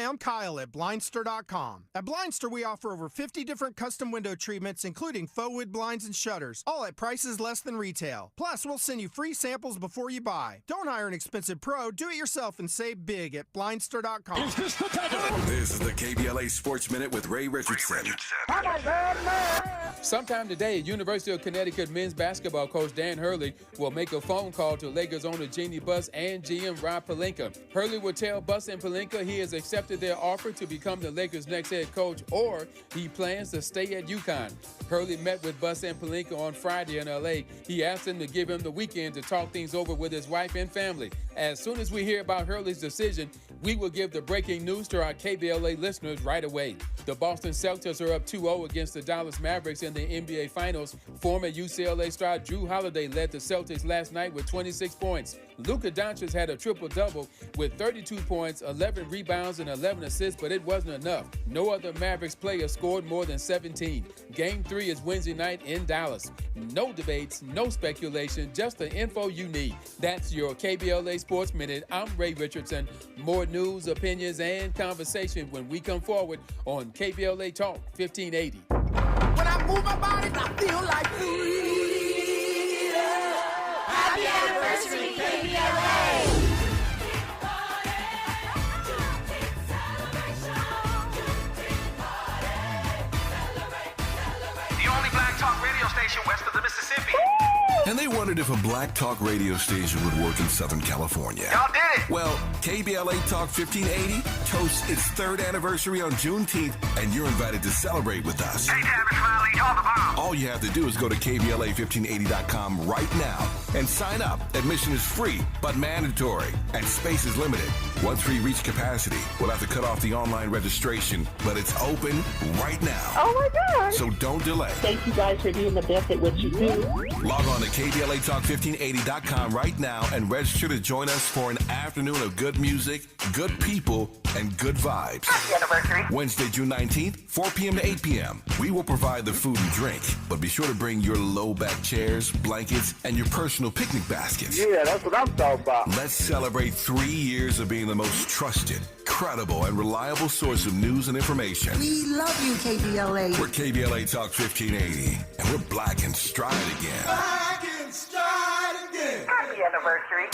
Hi, I'm Kyle at Blindster.com. At Blindster, we offer over 50 different custom window treatments, including faux wood blinds and shutters, all at prices less than retail. Plus, we'll send you free samples before you buy. Don't hire an expensive pro. Do it yourself and save big at Blindster.com. Is this the title? This is the KBLA Sports Minute with Ray Richardson. Sometime today, University of Connecticut men's basketball coach Dan Hurley will make a phone call to Lakers owner Jeannie Buss and GM Rob Pelinka. Hurley will tell Buss and Pelinka he has accepted their offer to become the Lakers' next head coach, or he plans to stay at UConn. Hurley met with Buss and Pelinka on Friday in L.A. He asked them to give him the weekend to talk things over with his wife and family. As soon as we hear about Hurley's decision, we will give the breaking news to our KBLA listeners right away. The Boston Celtics are up 2-0 against the Dallas Mavericks in the NBA Finals. Former UCLA star Drew Holiday led the Celtics last night with 26 points. Luka Doncic had a triple-double with 32 points, 11 rebounds, and 11 assists, but it wasn't enough. No other Mavericks player scored more than 17. Game 3 is Wednesday night in Dallas. No debates, no speculation, just the info you need. That's your KBLA Sports Minute. I'm Ray Richardson. More news, opinions, and conversation when we come forward on KBLA Talk 1580. When I move my body, I feel like freedom. Happy anniversary, KBLA! The only black talk radio station west of the Mississippi. And they wondered if a black talk radio station would work in Southern California. Y'all did it! Well, KBLA Talk 1580 toasts its 3rd anniversary on Juneteenth, and you're invited to celebrate with us. Hey, Tavis Smiley, y'all the bomb. All you have to do is go to KBLA1580.com right now and sign up. Admission is free, but mandatory, and space is limited. Once we reach capacity, we'll have to cut off the online registration, but it's open right now. Oh my God! So don't delay. Thank you guys for being the best at what you do. Log on to KBLATalk1580.com right now and register to join us for an afternoon of good music, good people, and good vibes. Happy anniversary. Wednesday, June 19th, 4 p.m. to 8 p.m. We will provide the food and drink, but be sure to bring your low-back chairs, blankets, and your personal picnic baskets. Yeah, that's what I'm talking about. Let's celebrate 3 years of being the most trusted, credible, and reliable source of news and information. We love you, KBLA. We're KBLA Talk 1580, and we're black and stride again. Black and stride again. Happy anniversary.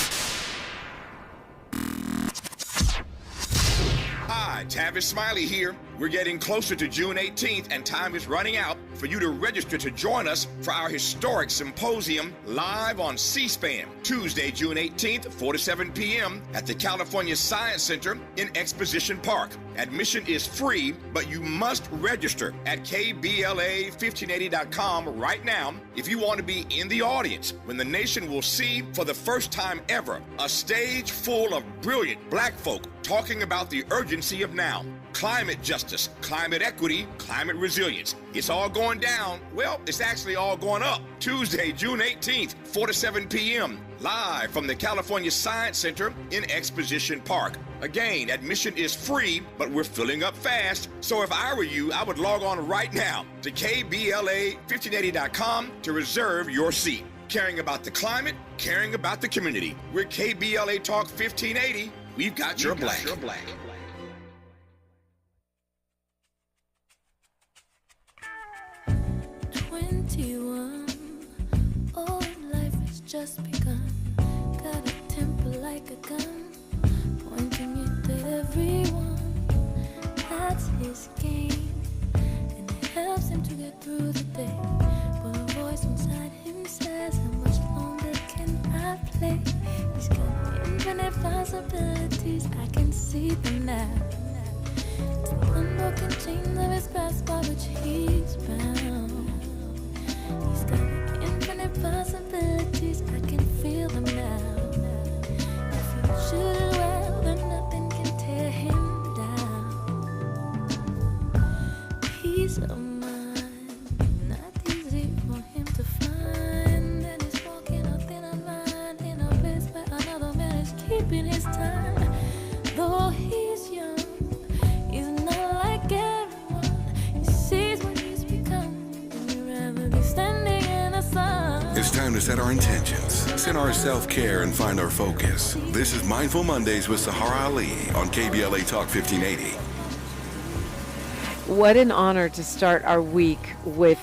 Hi, Tavis Smiley here. We're getting closer to June 18th, and time is running out for you to register to join us for our historic symposium live on C-SPAN, Tuesday, June 18th, 4 to 7 p.m. at the California Science Center in Exposition Park. Admission is free, but you must register at KBLA1580.com right now if you want to be in the audience when the nation will see for the first time ever a stage full of brilliant black folk talking about the urgency of now. Climate justice, climate equity, climate resilience. It's all going down. Well, it's actually all going up. Tuesday, June 18th, 4 to 7 p.m. live from the California Science Center in Exposition Park. Again, admission is free, but we're filling up fast. So if I were you, I would log on right now to KBLA1580.com to reserve your seat. Caring about the climate, caring about the community. We're KBLA Talk 1580. We've got your black. 21, oh, life has just begun. Got a temper like a gun, pointing it at everyone. That's his game, and it helps him to get through the day. But a voice inside him says, how much longer can I play? He's got infinite possibilities, I can see them now. It's the unbroken chains of his past by which he's bound. He's got infinite possibilities, I can feel them now. If he should it well, then nothing can tear him down. Peace of mind, not easy for him to find. And he's walking a thinner line in a place where another man is keeping his time. Though he's young, he's not like everyone. He sees what he's become, and he'd rather be standing in the sun. It's time to set our intentions, in our self-care and find our focus. This is Mindful Mondays with Saharah Ali on KBLA Talk 1580. What an honor to start our week with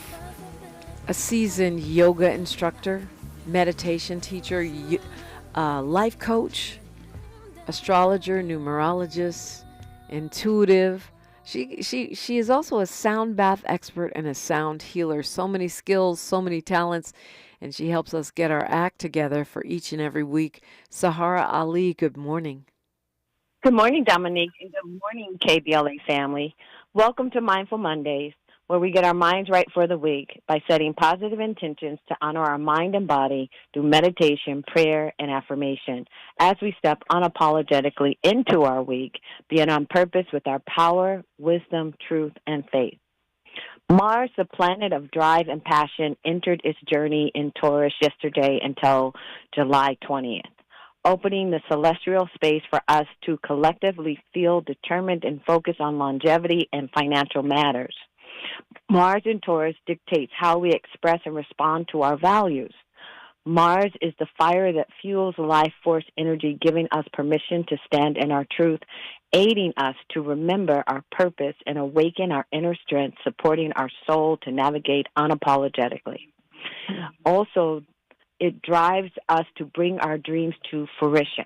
a seasoned yoga instructor, meditation teacher, life coach, astrologer, numerologist, intuitive. She is also a sound bath expert and a sound healer. So many skills, so many talents, and she helps us get our act together for each and every week. Saharah Ali, good morning. Good morning, Dominique, and good morning, KBLA family. Welcome to Mindful Mondays, where we get our minds right for the week by setting positive intentions to honor our mind and body through meditation, prayer, and affirmation as we step unapologetically into our week, being on purpose with our power, wisdom, truth, and faith. Mars, the planet of drive and passion, entered its journey in Taurus yesterday until July 20th, opening the celestial space for us to collectively feel determined and focus on longevity and financial matters. Mars in Taurus dictates how we express and respond to our values. Mars is the fire that fuels life force energy, giving us permission to stand in our truth, aiding us to remember our purpose and awaken our inner strength, supporting our soul to navigate unapologetically. Also, it drives us to bring our dreams to fruition.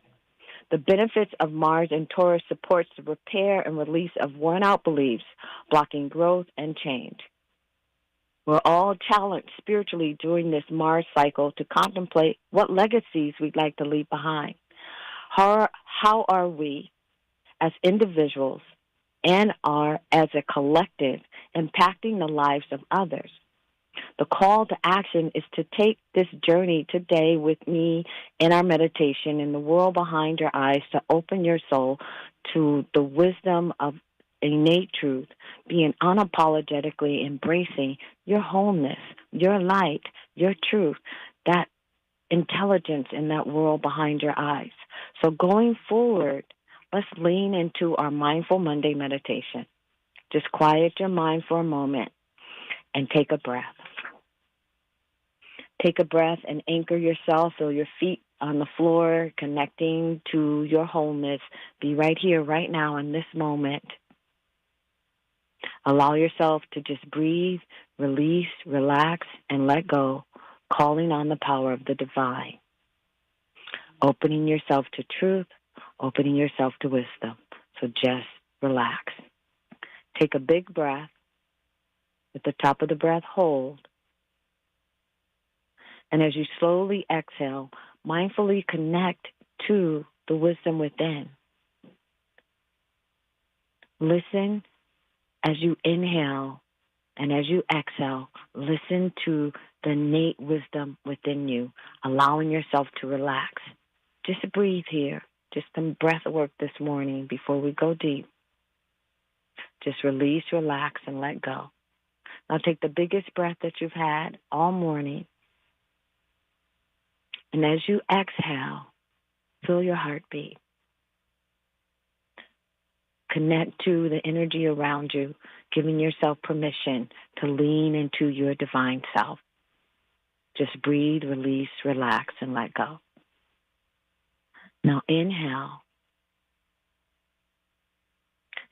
The benefits of Mars and Taurus supports the repair and release of worn-out beliefs, blocking growth and change. We're all challenged spiritually during this Mars cycle to contemplate what legacies we'd like to leave behind. How are we as individuals and as a collective impacting the lives of others? The call to action is to take this journey today with me in our meditation in the world behind your eyes, to open your soul to the wisdom of innate truth, being unapologetically embracing your wholeness, your light, your truth, that intelligence in that world behind your eyes. So going forward, let's lean into our Mindful Monday meditation. Just quiet your mind for a moment and take a breath. Take a breath and anchor yourself. Feel your feet on the floor, connecting to your wholeness. Be right here, right now, in this moment. Allow yourself to just breathe, release, relax, and let go, calling on the power of the divine. Opening yourself to truth, opening yourself to wisdom. So just relax. Take a big breath. At the top of the breath, hold. And as you slowly exhale, mindfully connect to the wisdom within. Listen as you inhale, and as you exhale, listen to the innate wisdom within you, allowing yourself to relax. Just breathe here. Just some breath work this morning before we go deep. Just release, relax, and let go. Now take the biggest breath that you've had all morning. And as you exhale, feel your heartbeat. Connect to the energy around you, giving yourself permission to lean into your divine self. Just breathe, release, relax, and let go. Now inhale.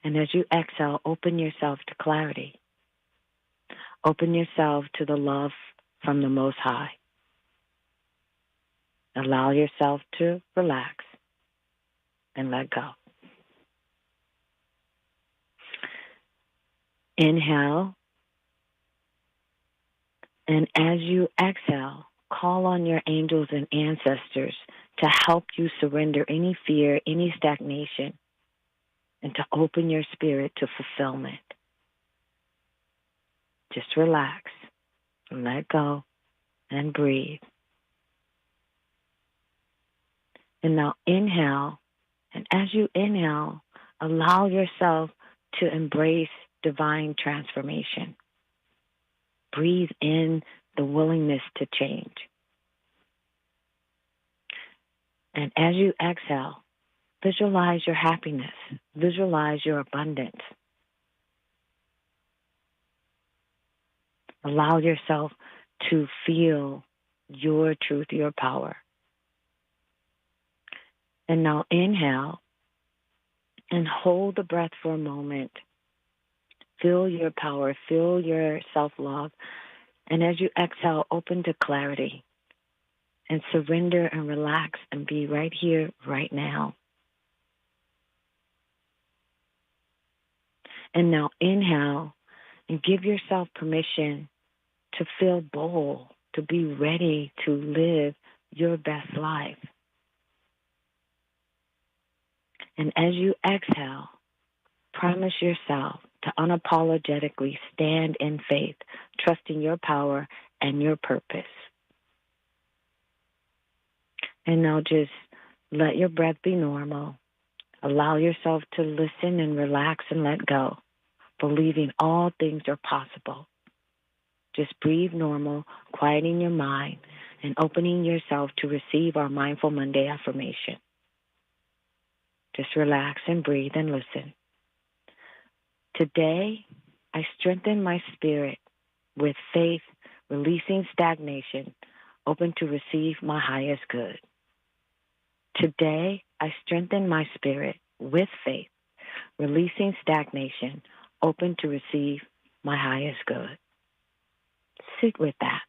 And as you exhale, open yourself to clarity. Open yourself to the love from the Most High. Allow yourself to relax and let go. Inhale. And as you exhale, call on your angels and ancestors to help you surrender any fear, any stagnation, and to open your spirit to fulfillment. Just relax, let go, and breathe. And now inhale, and as you inhale, allow yourself to embrace divine transformation. Breathe in the willingness to change. And as you exhale, visualize your happiness. Visualize your abundance. Allow yourself to feel your truth, your power. And now inhale and hold the breath for a moment. Feel your power, feel your self-love. And as you exhale, open to clarity and surrender and relax and be right here, right now. And now inhale and give yourself permission to feel bold, to be ready to live your best life. And as you exhale, promise yourself to unapologetically stand in faith, trusting your power and your purpose. And now just let your breath be normal. Allow yourself to listen and relax and let go, believing all things are possible. Just breathe normal, quieting your mind, and opening yourself to receive our Mindful Monday affirmation. Just relax and breathe and listen. Today, I strengthen my spirit with faith, releasing stagnation, open to receive my highest good. Today, I strengthen my spirit with faith, releasing stagnation, open to receive my highest good. Sit with that.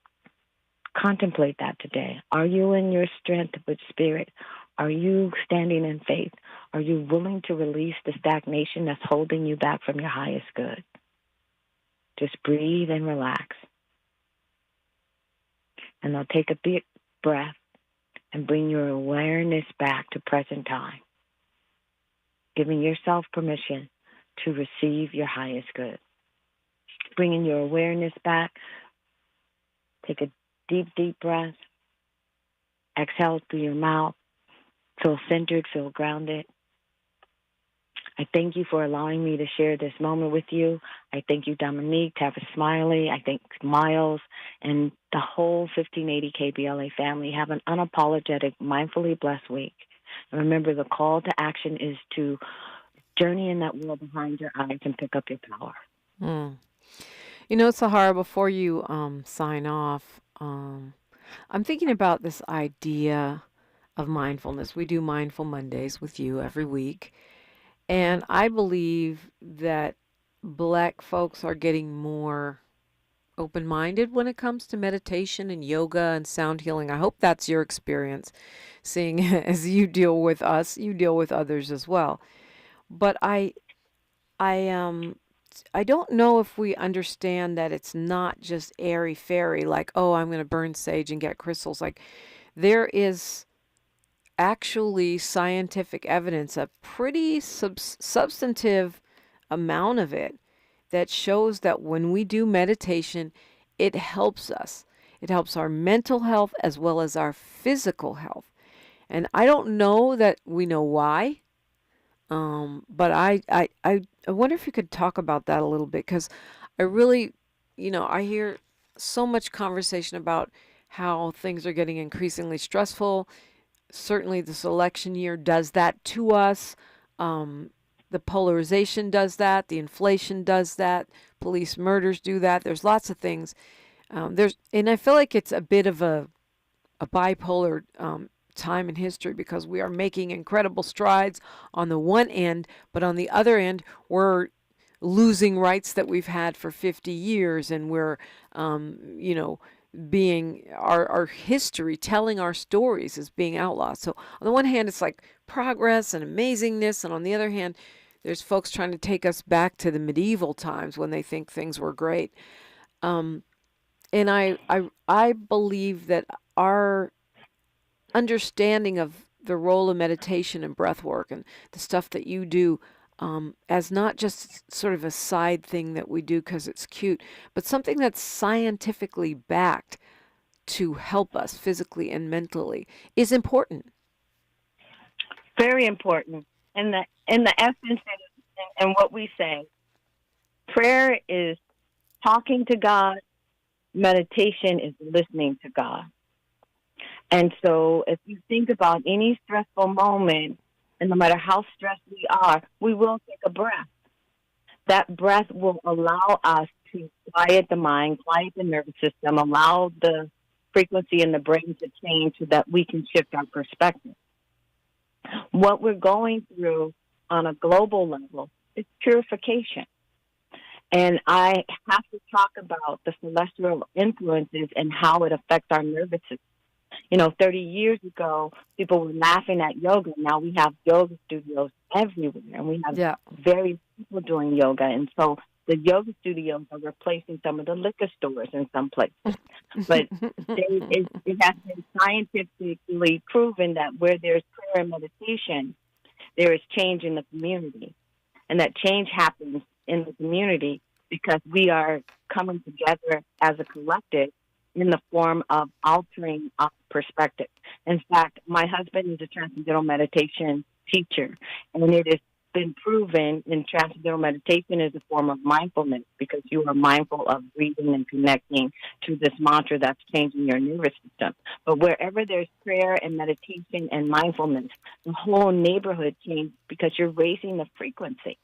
Contemplate that today. Are you in your strength with spirit? Are you standing in faith? Are you willing to release the stagnation that's holding you back from your highest good? Just breathe and relax. And now take a deep breath and bring your awareness back to present time, giving yourself permission to receive your highest good. Bringing your awareness back, take a deep, deep breath. Exhale through your mouth. Feel centered, feel grounded. I thank you for allowing me to share this moment with you. I thank you, Dominique, Tavis Smiley. I thank Miles and the whole 1580 KBLA family. Have an unapologetic, mindfully blessed week. And remember, the call to action is to journey in that world behind your eyes and pick up your power. You know, Saharah, before you sign off, I'm thinking about this idea of mindfulness. We do Mindful Mondays with you every week. And I believe that Black folks are getting more open-minded when it comes to meditation and yoga and sound healing. I hope that's your experience, seeing as you deal with us, you deal with others as well. But I don't know if we understand that it's not just airy-fairy, like, oh, I'm going to burn sage and get crystals. Like, there is actually scientific evidence, a pretty substantive amount of it, that shows that when we do meditation, it helps us. It helps our mental health as well as our physical health. And I don't know that we know why, but I wonder if you could talk about that a little bit, because I really, I hear so much conversation about how things are getting increasingly stressful. Certainly this election year does that to us. The polarization does that. The inflation does that. Police murders do that. There's lots of things. And I feel like it's a bit of a bipolar time in history, because we are making incredible strides on the one end, but on the other end, we're losing rights that we've had for 50 years, and we're, being our history, telling our stories is being outlawed. So on the one hand, it's like progress and amazingness, and on the other hand, there's folks trying to take us back to the medieval times when they think things were great. And I believe that our understanding of the role of meditation and breath work and the stuff that you do, as not just sort of a side thing that we do because it's cute, but something that's scientifically backed to help us physically and mentally, is important. Very important. And the essence and what we say, prayer is talking to God, meditation is listening to God. And so if you think about any stressful moment, and no matter how stressed we are, we will take a breath. That breath will allow us to quiet the mind, quiet the nervous system, allow the frequency in the brain to change so that we can shift our perspective. What we're going through on a global level is purification. And I have to talk about the celestial influences and how it affects our nervous system. 30 years ago, people were laughing at yoga. Now we have yoga studios everywhere, and we have various people doing yoga. And so the yoga studios are replacing some of the liquor stores in some places. But it has been scientifically proven that where there's prayer and meditation, there is change in the community. And that change happens in the community because we are coming together as a collective in the form of altering our perspective. In fact, my husband is a transcendental meditation teacher, and it has been proven in transcendental meditation is a form of mindfulness because you are mindful of breathing and connecting to this mantra that's changing your nervous system. But wherever there's prayer and meditation and mindfulness, the whole neighborhood changes because you're raising the frequency.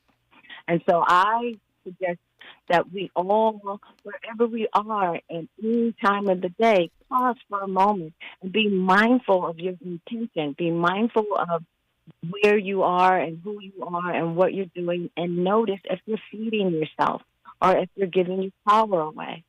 And so I suggest that we all, wherever we are at any time of the day, pause for a moment and be mindful of your intention. Be mindful of where you are and who you are and what you're doing, and notice if you're feeding yourself or if you're giving your power away.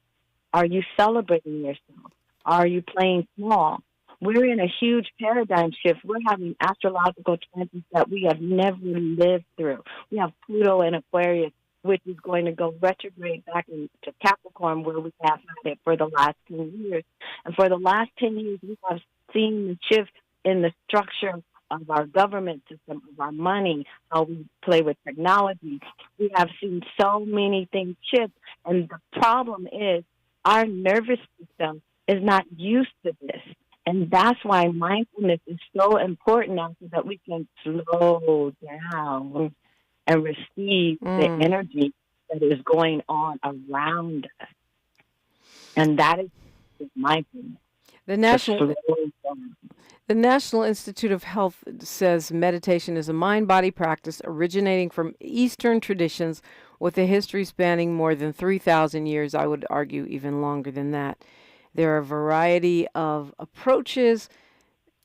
Are you celebrating yourself? Are you playing small? We're in a huge paradigm shift. We're having astrological transits that we have never lived through. We have Pluto in Aquarius, which is going to go retrograde back into Capricorn, where we have had it for the last 10 years. And for the last 10 years, we have seen the shift in the structure of our government system, of our money, how we play with technology. We have seen so many things shift, and the problem is our nervous system is not used to this. And that's why mindfulness is so important now, so that we can slow down and receive the energy that is going on around us. And that is mindfulness. The National Institute of Health says meditation is a mind-body practice originating from Eastern traditions with a history spanning more than 3,000 years. I would argue even longer than that. There are a variety of approaches.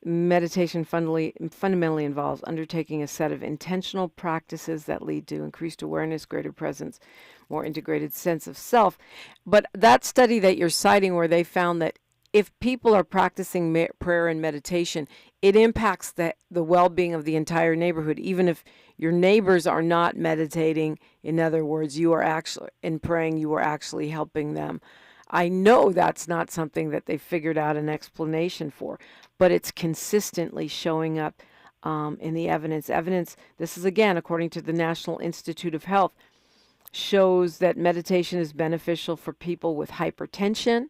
Meditation fundamentally involves undertaking a set of intentional practices that lead to increased awareness, greater presence, more integrated sense of self. But that study that you're citing, where they found that if people are practicing prayer and meditation, it impacts the well-being of the entire neighborhood, even if your neighbors are not meditating. In other words, you are actually, in praying, you are actually helping them. I know that's not something that they figured out an explanation for, but it's consistently showing up in the evidence. This is again, according to the National Institute of Health, shows that meditation is beneficial for people with hypertension,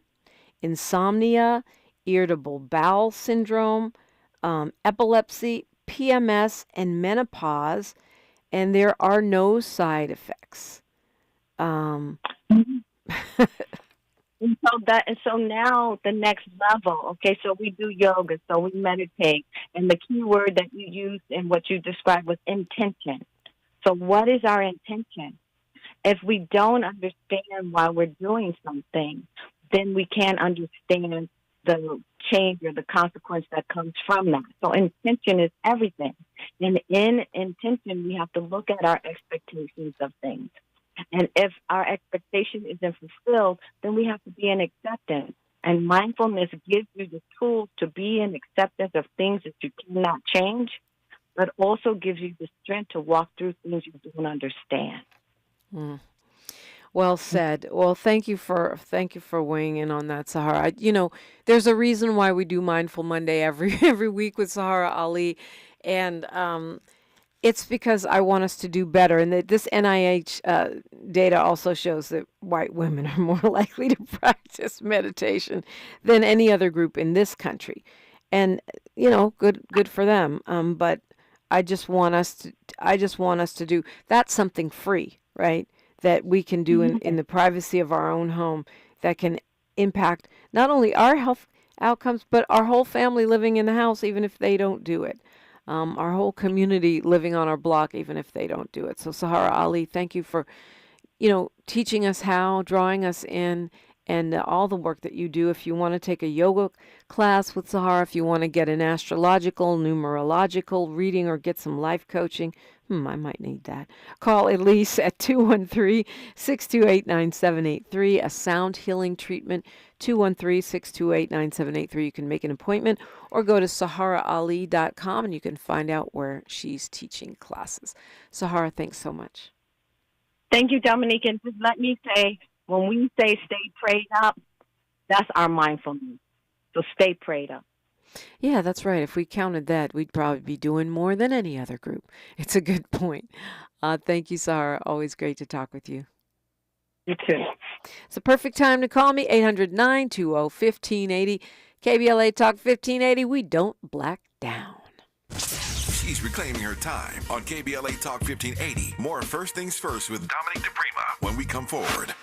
insomnia, irritable bowel syndrome, epilepsy, PMS, and menopause, and there are no side effects. And so now the next level, okay, so we do yoga, so we meditate, and the key word that you used and what you described was intention. So what is our intention? If we don't understand why we're doing something, then we can't understand the change or the consequence that comes from that. So intention is everything. And in intention, we have to look at our expectations of things. And if our expectation isn't fulfilled, then we have to be in acceptance. And mindfulness gives you the tools to be in acceptance of things that you cannot change, but also gives you the strength to walk through things you don't understand. Well said. Well, thank you for weighing in on that, Saharah. There's a reason why we do Mindful Monday every week with Saharah Ali, and it's because I want us to do better. And this NIH data also shows that white women are more likely to practice meditation than any other group in this country. And, good for them. But I just want us to do, that's something free, right? That we can do in the privacy of our own home that can impact not only our health outcomes, but our whole family living in the house, even if they don't do it. Our whole community living on our block, even if they don't do it. So Saharah Ali, thank you for, teaching us how, drawing us in, and all the work that you do. If you want to take a yoga class with Saharah, if you want to get an astrological, numerological reading, or get some life coaching, I might need that. Call Elise at 213-628-9783, a sound healing treatment, 213-628-9783. You can make an appointment or go to SaharahAli.com and you can find out where she's teaching classes. Saharah, thanks so much. Thank you, Dominique. And just let me say, when we say stay prayed up, that's our mindfulness. So stay prayed up. Yeah, that's right. If we counted that, we'd probably be doing more than any other group. It's a good point. Thank you, Saharah. Always great to talk with you. You too. It's a perfect time to call me, 800-920-1580. KBLA Talk 1580. We don't black down. She's reclaiming her time on KBLA Talk 1580. More First Things First with Dominique DiPrima when we come forward.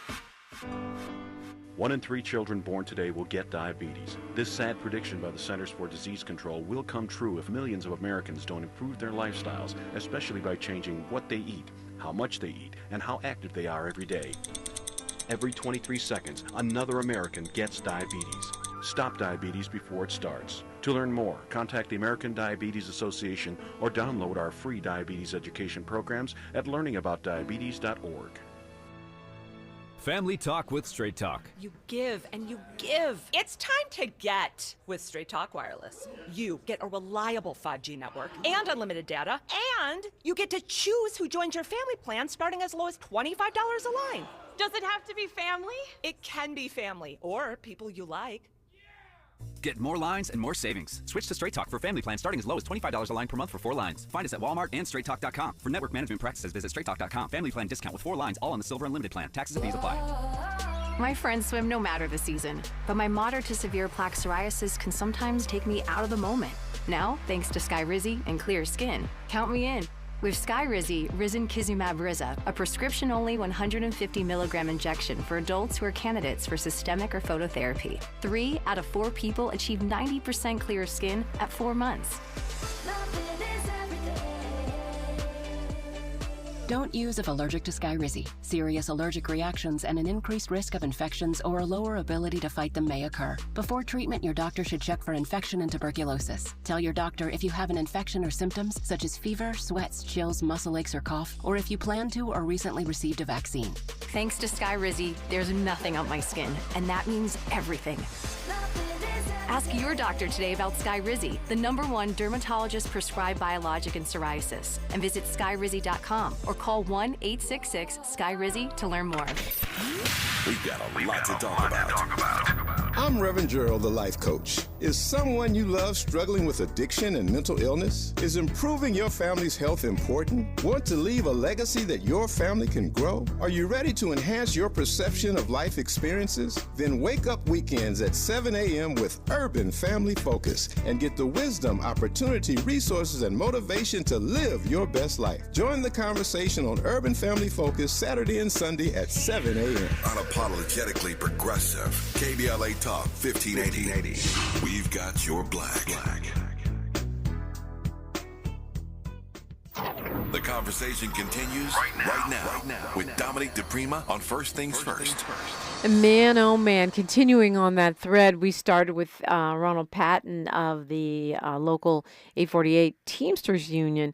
1 in 3 children born today will get diabetes. This sad prediction by the Centers for Disease Control will come true if millions of Americans don't improve their lifestyles, especially by changing what they eat, how much they eat, and how active they are every day. Every 23 seconds, another American gets diabetes. Stop diabetes before it starts. To learn more, contact the American Diabetes Association or download our free diabetes education programs at learningaboutdiabetes.org. Family Talk with Straight Talk. You give and you give. It's time to get with Straight Talk Wireless. You get a reliable 5G network and unlimited data, and you get to choose who joins your family plan starting as low as $25 a line. Does it have to be family? It can be family or people you like. Get more lines and more savings. Switch to Straight Talk for family plans starting as low as $25 a line per month for 4 lines. Find us at Walmart and StraightTalk.com. For network management practices, visit StraightTalk.com. Family plan discount with 4 lines, all on the Silver Unlimited plan. Taxes and fees apply. My friends swim no matter the season, but my moderate to severe plaque psoriasis can sometimes take me out of the moment. Now, thanks to Skyrizi and clear skin, count me in. With Skyrizi, Risankizumab Riza, a prescription-only 150 milligram injection for adults who are candidates for systemic or phototherapy. 3 out of 4 people achieve 90% clear skin at 4 months. Don't use if allergic to Skyrizi. Serious allergic reactions and an increased risk of infections or a lower ability to fight them may occur. Before treatment, your doctor should check for infection and tuberculosis. Tell your doctor if you have an infection or symptoms such as fever, sweats, chills, muscle aches, or cough, or if you plan to or recently received a vaccine. Thanks to Skyrizi, there's nothing on my skin, and that means everything. Ask your doctor today about Skyrizi, the #1 dermatologist-prescribed biologic in psoriasis, and visit skyrizi.com or call 1-866-SKYRIZI to learn more. We've got a lot to talk about. I'm Reverend Gerald, the life coach. Is someone you love struggling with addiction and mental illness? Is improving your family's health important? Want to leave a legacy that your family can grow? Are you ready to enhance your perception of life experiences? Then wake up weekends at 7 a.m. with Urban Family Focus and get the wisdom, opportunity, resources, and motivation to live your best life. Join the conversation on Urban Family Focus Saturday and Sunday at 7 a.m. Unapologetically progressive. KBLA Talk 1580. We've got your black. The conversation continues right now with Dominique DiPrima on First Things First. Man, oh man, continuing on that thread, we started with Ronald Patton of the local 848 Teamsters Union.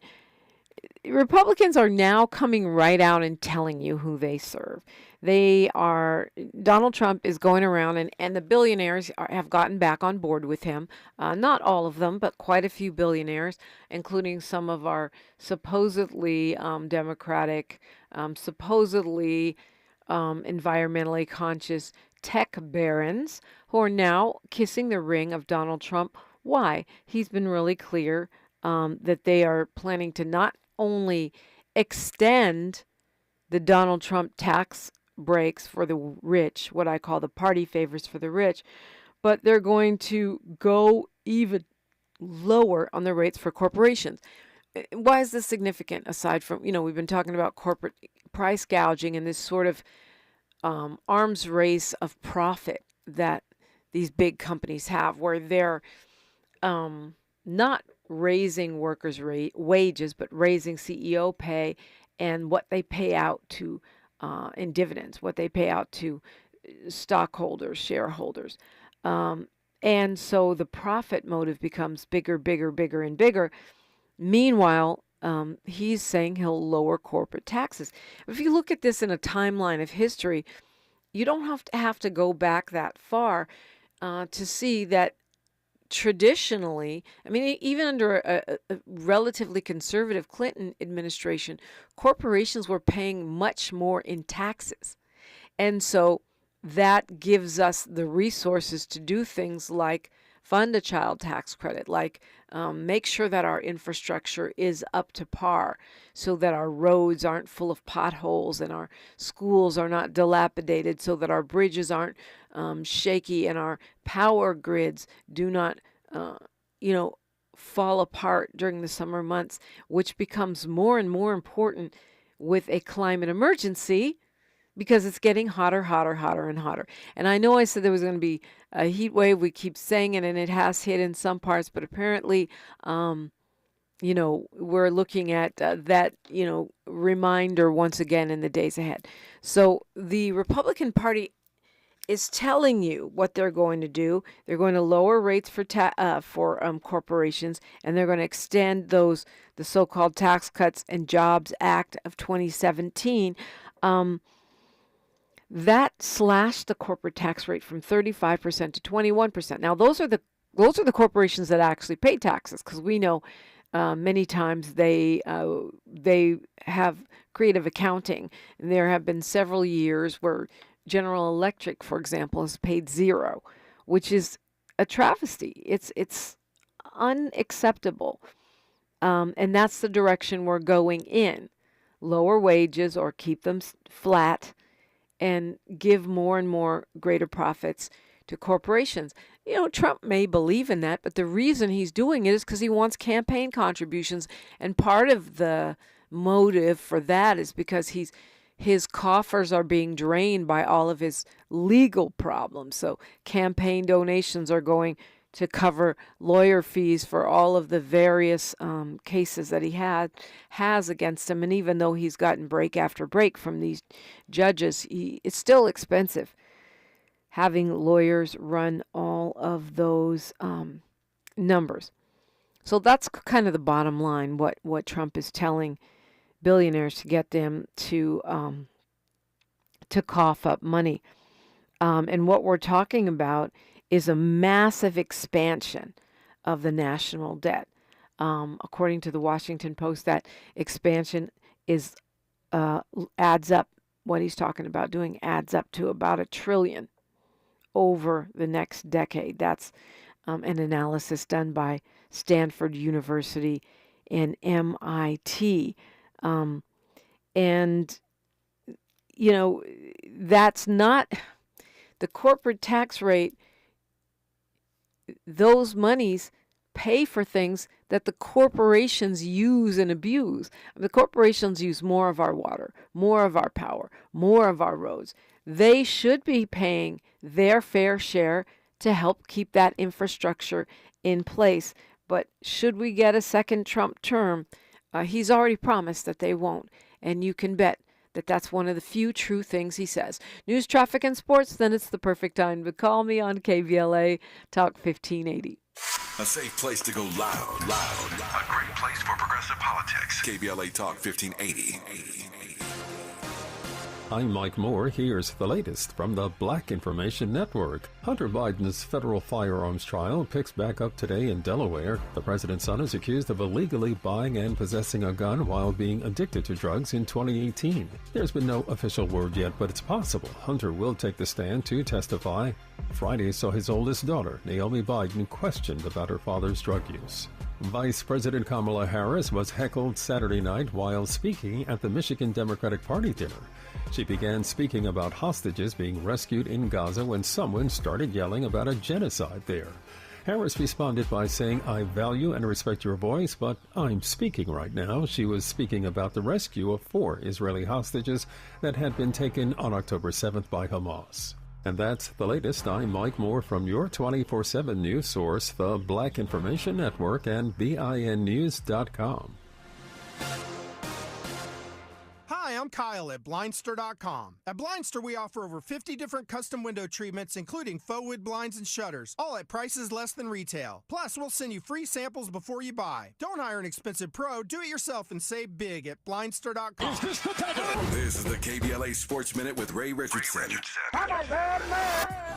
Republicans are now coming right out and telling you who they serve. Donald Trump is going around, and the billionaires have gotten back on board with him. Not all of them, but quite a few billionaires, including some of our supposedly democratic, supposedly environmentally conscious tech barons who are now kissing the ring of Donald Trump. Why? He's been really clear that they are planning to not only extend the Donald Trump tax breaks for the rich, what I call the party favors for the rich, but they're going to go even lower on the rates for corporations. Why is this significant aside from, we've been talking about corporate price gouging and this sort of arms race of profit that these big companies have, where they're not raising workers' wages, but raising CEO pay and what they pay out to in dividends, what they pay out to stockholders, shareholders. And so the profit motive becomes bigger, bigger, bigger, and bigger. Meanwhile, he's saying he'll lower corporate taxes. If you look at this in a timeline of history, you don't have to go back that far to see that traditionally, I mean, even under a relatively conservative Clinton administration, corporations were paying much more in taxes. And so that gives us the resources to do things like fund a child tax credit, like make sure that our infrastructure is up to par so that our roads aren't full of potholes and our schools are not dilapidated, so that our bridges aren't shaky and our power grids do not, fall apart during the summer months, which becomes more and more important with a climate emergency, because it's getting hotter, hotter, hotter, and hotter. And I know I said there was going to be a heat wave. We keep saying it, and it has hit in some parts. But apparently, we're looking at that, reminder once again in the days ahead. So the Republican Party is telling you what they're going to do. They're going to lower rates for corporations, and they're going to extend the so-called Tax Cuts and Jobs Act of 2017. That slashed the corporate tax rate from 35% to 21%. Now, those are the corporations that actually pay taxes, because we know many times they have creative accounting. And there have been several years where General Electric, for example, has paid zero, which is a travesty. It's unacceptable, and that's the direction we're going in: lower wages or keep them flat, and give more and more greater profits to corporations. Trump may believe in that, but the reason he's doing it is because he wants campaign contributions. And part of the motive for that is because his coffers are being drained by all of his legal problems. So campaign donations are going to cover lawyer fees for all of the various cases that he has against him. And even though he's gotten break after break from these judges, it's still expensive having lawyers run all of those numbers. So that's kind of the bottom line, what Trump is telling billionaires to get them to cough up money. And what we're talking about is a massive expansion of the national debt. According to the Washington Post, that expansion adds up, what he's talking about doing adds up to about $1 trillion over the next decade. That's an analysis done by Stanford University and MIT. That's not the corporate tax rate. Those monies pay for things that the corporations use and abuse. The corporations use more of our water, more of our power, more of our roads. They should be paying their fair share to help keep that infrastructure in place. But should we get a second Trump term, he's already promised that they won't. And you can bet that that's one of the few true things he says. News, traffic, and sports, then it's the perfect time to call me on KBLA Talk 1580. A safe place to go loud. A great place for progressive politics. KBLA Talk 1580. I'm Mike Moore. Here's the latest from the Black Information Network. Hunter Biden's federal firearms trial picks back up today in Delaware. The president's son is accused of illegally buying and possessing a gun while being addicted to drugs in 2018. There's been no official word yet, but it's possible Hunter will take the stand to testify. Friday saw his oldest daughter, Naomi Biden, questioned about her father's drug use. Vice President Kamala Harris was heckled Saturday night while speaking at the Michigan Democratic Party dinner. She began speaking about hostages being rescued in Gaza when someone started yelling about a genocide there. Harris responded by saying, "I value and respect your voice, but I'm speaking right now." She was speaking about the rescue of 4 Israeli hostages that had been taken on October 7th by Hamas. And that's the latest. I'm Mike Moore from your 24/7 news source, the Black Information Network and BINnews.com. Hi, I'm Kyle at blindster.com. At Blindster, we offer over 50 different custom window treatments, including faux wood blinds and shutters, all at prices less than retail. Plus, we'll send you free samples before you buy. Don't hire an expensive pro. Do it yourself and save big at blindster.com. This is the KBLA Sports Minute with Ray Richardson.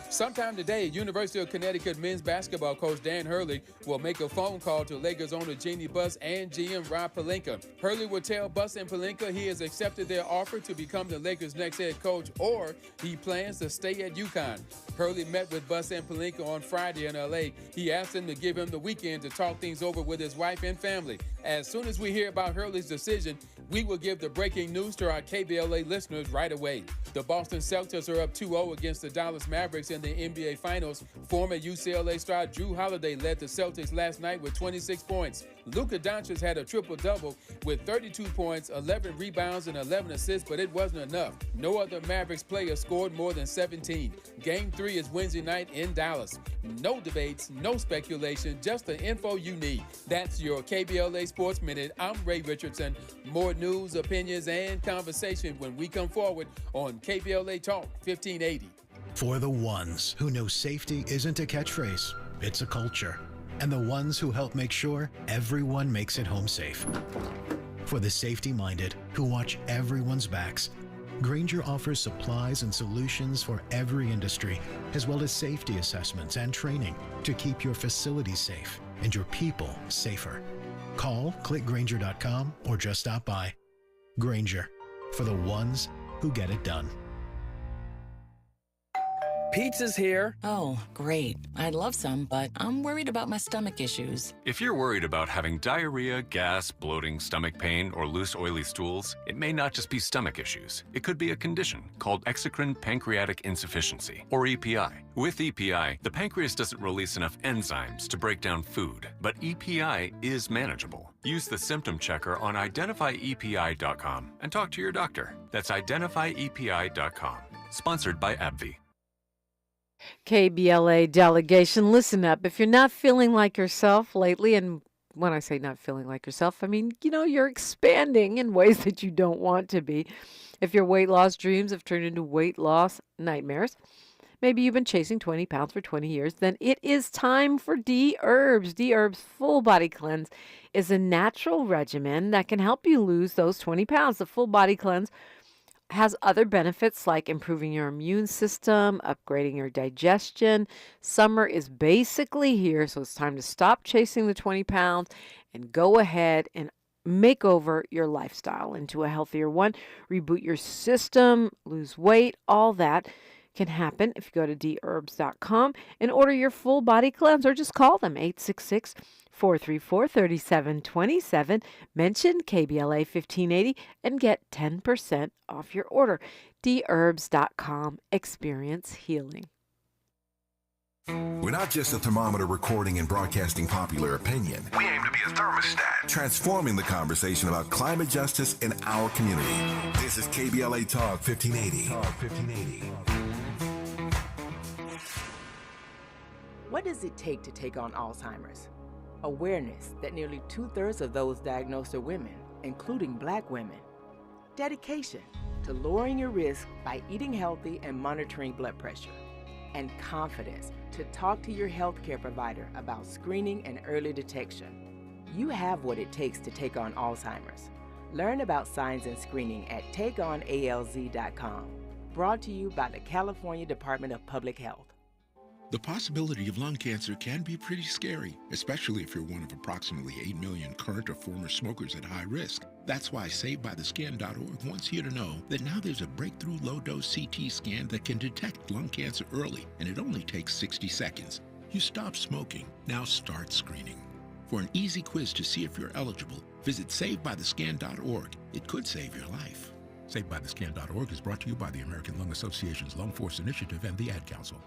Sometime today, University of Connecticut men's basketball coach Dan Hurley will make a phone call to Lakers owner Jeannie Buss and GM Rob Pelinka. Hurley will tell Buss and Pelinka he has accepted their offer to become the Lakers' next head coach, or he plans to stay at UConn. Hurley met with Buss and Pelinka on Friday in LA. He asked them to give him the weekend to talk things over with his wife and family. As soon as we hear about Hurley's decision, we will give the breaking news to our KBLA listeners right away. The Boston Celtics are up 2-0 against the Dallas Mavericks in the NBA Finals. Former UCLA star Drew Holiday led the Celtics last night with 26 points. Luka Doncic had a triple-double with 32 points, 11 rebounds, and 11 assists, but it wasn't enough. No other Mavericks player scored more than 17. Game 3 is Wednesday night in Dallas. No debates, no speculation, just the info you need. That's your KBLA Sports Minute. I'm Ray Richardson. More news, opinions, and conversation when we come forward on KBLA Talk 1580. For the ones who know safety isn't a catchphrase, it's a culture. And the ones who help make sure everyone makes it home safe. For the safety-minded who watch everyone's backs, Grainger offers supplies and solutions for every industry, as well as safety assessments and training to keep your facilities safe and your people safer. Call, click Grainger.com, or just stop by. Grainger, for the ones who get it done. Pizza's here. Oh, great. I'd love some, but I'm worried about my stomach issues. If you're worried about having diarrhea, gas, bloating, stomach pain, or loose, oily stools, it may not just be stomach issues. It could be a condition called exocrine pancreatic insufficiency, or EPI. With EPI, the pancreas doesn't release enough enzymes to break down food, but EPI is manageable. Use the symptom checker on identifyepi.com and talk to your doctor. That's identifyepi.com. Sponsored by AbbVie. KBLA Delegation, listen up. If you're not feeling like yourself lately, and when I say not feeling like yourself, I mean, you're expanding in ways that you don't want to be. If your weight loss dreams have turned into weight loss nightmares, maybe you've been chasing 20 pounds for 20 years, then it is time for D-Herbs. D-Herbs Full Body Cleanse is a natural regimen that can help you lose those 20 pounds. The Full Body Cleanse has other benefits like improving your immune system, upgrading your digestion. Summer is basically here, so it's time to stop chasing the 20 pounds and go ahead and make over your lifestyle into a healthier one. Reboot your system, lose weight, all that can happen if you go to dherbs.com and order your full body cleanse, or just call them 866-434-3727. Mention KBLA 1580 and get 10% off your order. dherbs.com. Experience healing. We're not just a thermometer recording and broadcasting popular opinion. We aim to be a thermostat, transforming the conversation about climate justice in our community. This is KBLA Talk 1580. What does it take to take on Alzheimer's? Awareness that nearly 2/3 of those diagnosed are women, including Black women. Dedication to lowering your risk by eating healthy and monitoring blood pressure. And confidence to talk to your healthcare provider about screening and early detection. You have what it takes to take on Alzheimer's. Learn about signs and screening at takeonalz.com. Brought to you by the California Department of Public Health. The possibility of lung cancer can be pretty scary, especially if you're one of approximately 8 million current or former smokers at high risk. That's why SaveByTheScan.org wants you to know that now there's a breakthrough low-dose CT scan that can detect lung cancer early, and it only takes 60 seconds. You stop smoking, now start screening. For an easy quiz to see if you're eligible, visit SaveByTheScan.org. It could save your life. SaveByTheScan.org is brought to you by the American Lung Association's Lung Force Initiative and the Ad Council.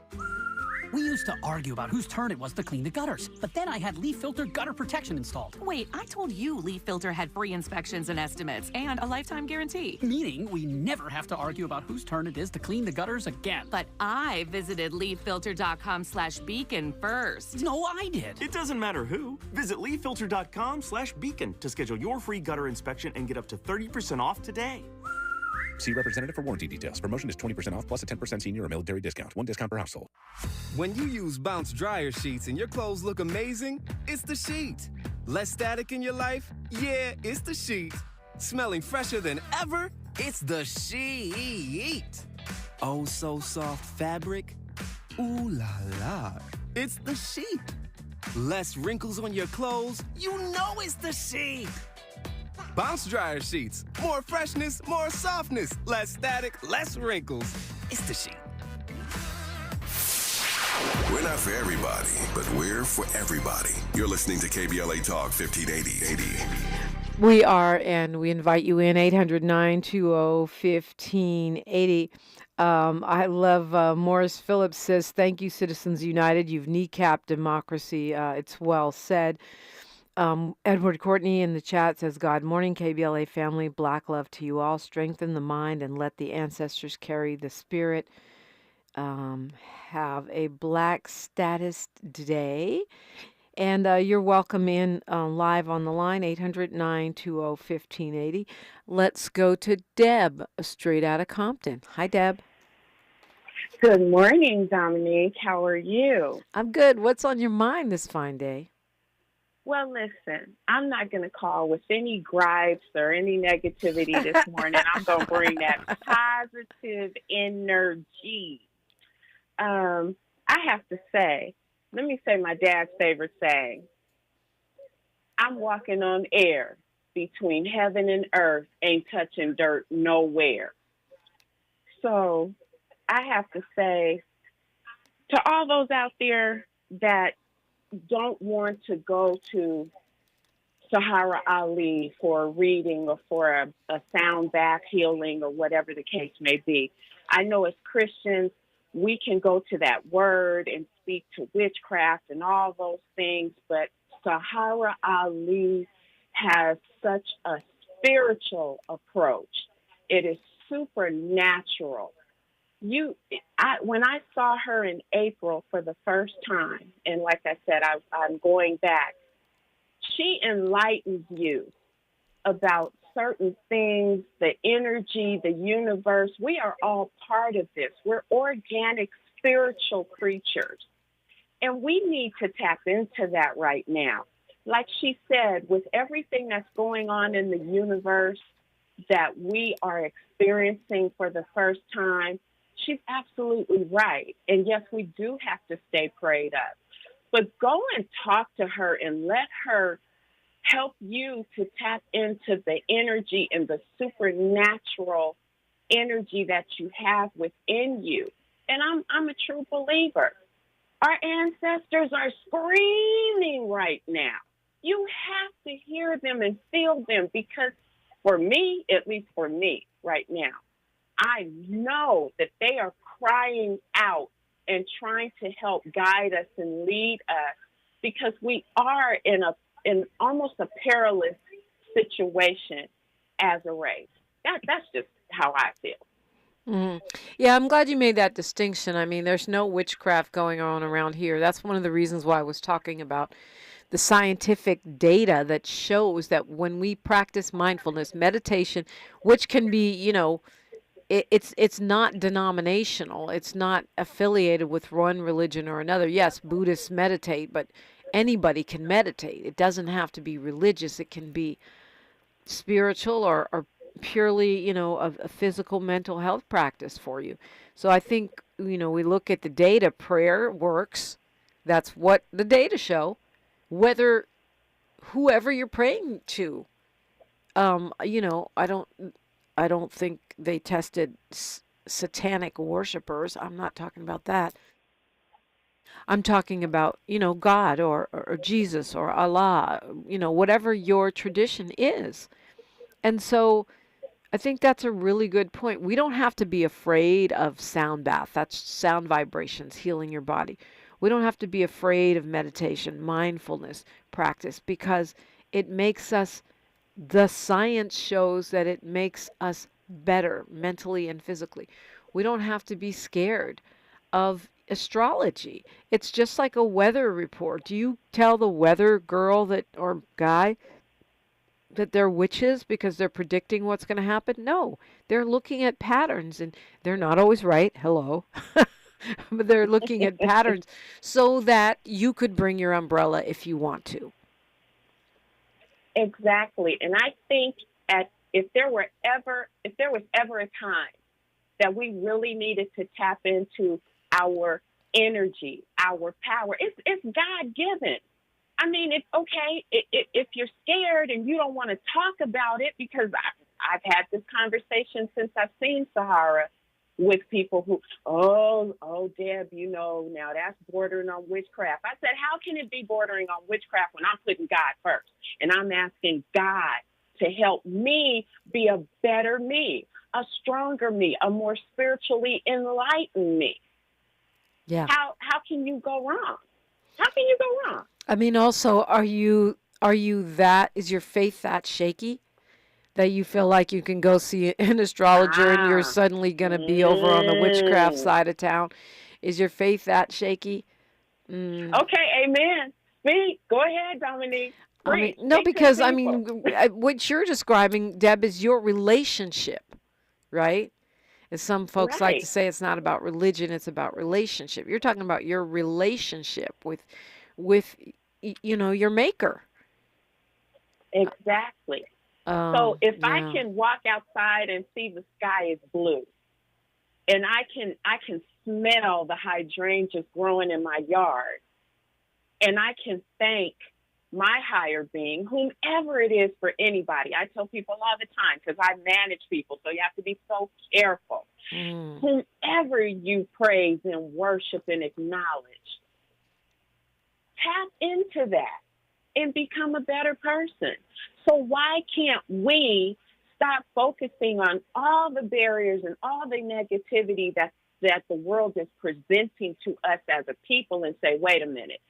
We used to argue about whose turn it was to clean the gutters, but then I had Leaf Filter gutter protection installed. Wait, I told you Leaf Filter had free inspections and estimates and a lifetime guarantee. Meaning we never have to argue about whose turn it is to clean the gutters again. But I visited leaffilter.com/beacon first. No, I did. It doesn't matter who. Visit leaffilter.com/beacon to schedule your free gutter inspection and get up to 30% off today. See representative for warranty details. Promotion is 20% off plus a 10% senior or military discount. One discount per household. When you use Bounce dryer sheets and your clothes look amazing, it's the sheet. Less static in your life? Yeah, it's the sheet. Smelling fresher than ever? It's the sheet. Oh, so soft fabric? Ooh la la. It's the sheet. Less wrinkles on your clothes? You know it's the sheet. Bounce dryer sheets. More freshness, more softness. Less static, less wrinkles. It's the sheet. We're not for everybody, but we're for everybody. You're listening to KBLA Talk 1580. We are, and we invite you in 800-920-1580. I love Morris Phillips says, thank you, Citizens United. You've kneecapped democracy. It's well said. Edward Courtney in the chat says, God morning, KBLA family. Black love to you all. Strengthen the mind and let the ancestors carry the spirit. Have a Black Status Day. And you're welcome in live on the line, 800-920-1580. Let's go to Deb, straight out of Compton. Hi, Deb. Good morning, Dominique. How are you? I'm good. What's on your mind this fine day? Well, listen, I'm not going to call with any gripes or any negativity this morning. I'm going to bring that positive energy. I have to say, let me say my dad's favorite saying. I'm walking on air between heaven and earth, ain't touching dirt nowhere. So I have to say to all those out there that don't want to go to Saharah Ali for a reading or for a sound bath healing or whatever the case may be. I know as Christians, we can go to that word and speak to witchcraft and all those things, but Saharah Ali has such a spiritual approach. It is supernatural. When I saw her in April for the first time, and like I said, I'm going back, she enlightens you about certain things, the energy, the universe. We are all part of this. We're organic, spiritual creatures. And we need to tap into that right now. Like she said, with everything that's going on in the universe that we are experiencing for the first time, she's absolutely right. And yes, we do have to stay prayed up. But go and talk to her and let her help you to tap into the energy and the supernatural energy that you have within you. And I'm a true believer. Our ancestors are screaming right now. You have to hear them and feel them because for me, at least for me right now, I know that they are crying out and trying to help guide us and lead us because we are in almost a perilous situation as a race. That's just how I feel. Mm-hmm. Yeah, I'm glad you made that distinction. I mean, there's no witchcraft going on around here. That's one of the reasons why I was talking about the scientific data that shows that when we practice mindfulness, meditation, which can be, it's not denominational. It's not affiliated with one religion or another. Yes, Buddhists meditate, but anybody can meditate. It doesn't have to be religious. It can be spiritual or purely, a physical mental health practice for you. So I think, we look at the data, prayer works. That's what the data show. Whether whoever you're praying to, I don't think they tested satanic worshipers. I'm not talking about that. I'm talking about, God or Jesus or Allah, whatever your tradition is. And so I think that's a really good point. We don't have to be afraid of sound bath. That's sound vibrations, healing your body. We don't have to be afraid of meditation, mindfulness practice, because it makes us, the science shows that it makes us better mentally and physically. We don't have to be scared of astrology. It's just like a weather report. Do you tell the weather girl or guy that they're witches because they're predicting what's going to happen. No, they're looking at patterns, and they're not always right. Hello. But they're looking at patterns so that you could bring your umbrella if you want to. Exactly. And I think if there was ever a time that we really needed to tap into our energy, our power, it's God-given. I mean, it's okay if you're scared and you don't want to talk about it, because I've had this conversation since I've seen Saharah with people who, Deb, now that's bordering on witchcraft. I said, how can it be bordering on witchcraft when I'm putting God first? And I'm asking God to help me be a better me, a stronger me, a more spiritually enlightened me. Yeah. How can you go wrong? How can you go wrong? I mean, also, is your faith that shaky that you feel like you can go see an astrologer and you're suddenly going to be over on the witchcraft side of town? Is your faith that shaky? Okay, amen. Speak. Go ahead, Dominique. Because what you're describing, Deb, is your relationship, right? As some folks like to say, it's not about religion, it's about relationship. You're talking about your relationship with your maker. Exactly. So if I can walk outside and see the sky is blue, and I can smell the hydrangeas growing in my yard, and I can thank my higher being, whomever it is for anybody. I tell people all the time, because I manage people, so you have to be so careful. Whomever you praise and worship and acknowledge, tap into that and become a better person. So why can't we stop focusing on all the barriers and all the negativity that the world is presenting to us as a people and say, wait a minute,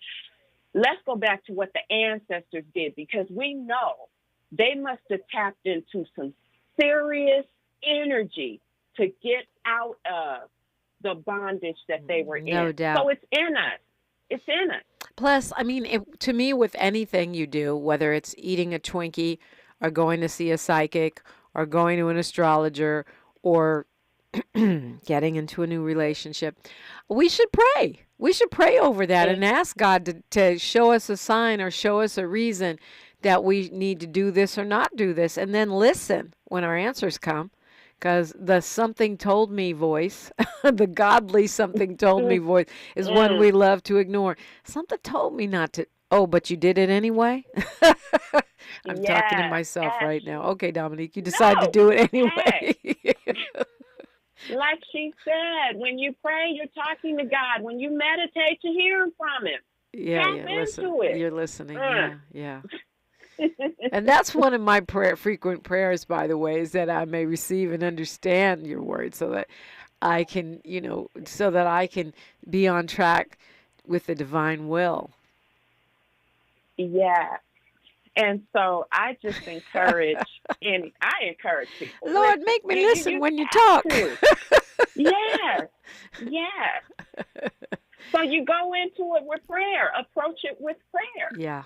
let's go back to what the ancestors did, because we know they must have tapped into some serious energy to get out of the bondage that they were in. No doubt. So it's in us. It's in us. Plus, I mean, to me, with anything you do, whether it's eating a Twinkie or going to see a psychic or going to an astrologer or getting into a new relationship, we should pray. We should pray over that and ask God to show us a sign or show us a reason that we need to do this or not do this, and then listen when our answers come. Because the something told me voice, the godly something told me voice, is one we love to ignore. Something told me not to. Oh, but you did it anyway? I'm talking to myself right now. Okay, Dominique, you decide to do it anyway. Like she said, when you pray, you're talking to God. When you meditate, you're hearing from Him. You're listening. Yeah. And that's one of my frequent prayers, by the way, is that I may receive and understand your word, so that I can, be on track with the divine will. Yeah. And so I just encourage people. Lord, make me listen when you talk. Yes. So you go into it with prayer. Approach it with prayer. Yeah.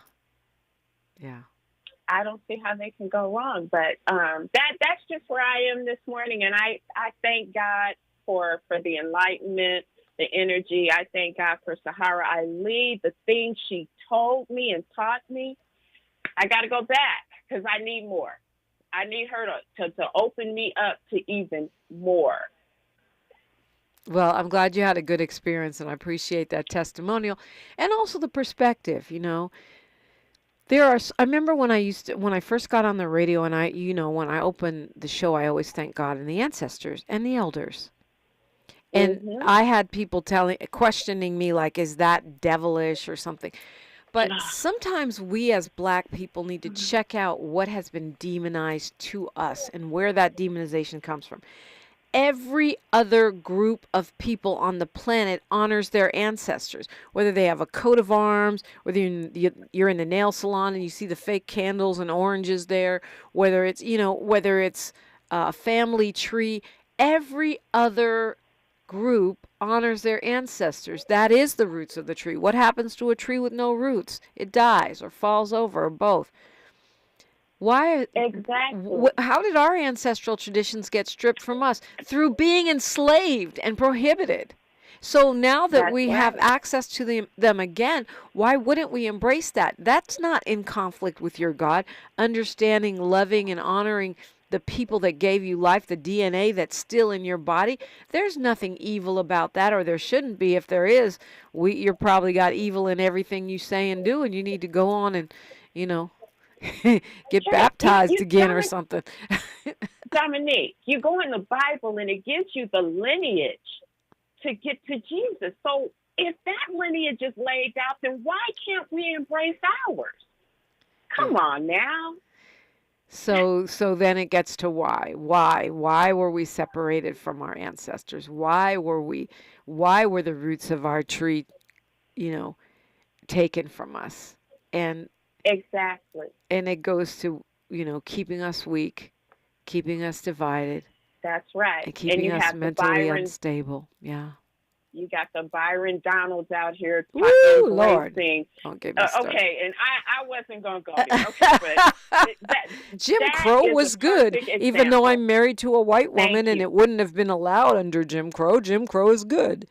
I don't see how they can go wrong, but that's just where I am this morning, and I thank God for the enlightenment, the energy. I thank God for Saharah Ali, the things she told me and taught me. I got to go back because I need more. I need her to open me up to even more. Well, I'm glad you had a good experience, and I appreciate that testimonial and also the perspective, I remember when I first got on the radio, and when I open the show, I always thank God and the ancestors and the elders. And I had people questioning me, like, is that devilish or something? But sometimes we as Black people need to check out what has been demonized to us and where that demonization comes from. Every other group of people on the planet honors their ancestors, whether they have a coat of arms, whether you're in the nail salon and you see the fake candles and oranges there, whether it's a family tree. Every other group honors their ancestors. That is the roots of the tree. What happens to a tree with no roots? It dies or falls over or both. Why? Exactly. How did our ancestral traditions get stripped from us? Through being enslaved and prohibited. So now that we have access to them again, why wouldn't we embrace that? That's not in conflict with your God. Understanding, loving, and honoring the people that gave you life, the DNA that's still in your body. There's nothing evil about that, or there shouldn't be. If there is, you're probably got evil in everything you say and do, and you need to go on and, get baptized again or something. Dominique, you go in the Bible and it gives you the lineage to get to Jesus. So if that lineage is laid out, then why can't we embrace ours? Come on now. So then it gets to why. Why were we separated from our ancestors? Why were the roots of our tree, taken from us? And exactly. And it goes to, keeping us weak, keeping us divided. That's right. And keeping us mentally unstable. Yeah. You got the Byron Donalds out here talking. Woo, Lord. Don't get me started. Okay, and I wasn't going to go there. Okay, but Jim Crow was good, even though I'm married to a white woman and it wouldn't have been allowed under Jim Crow. Jim Crow is good.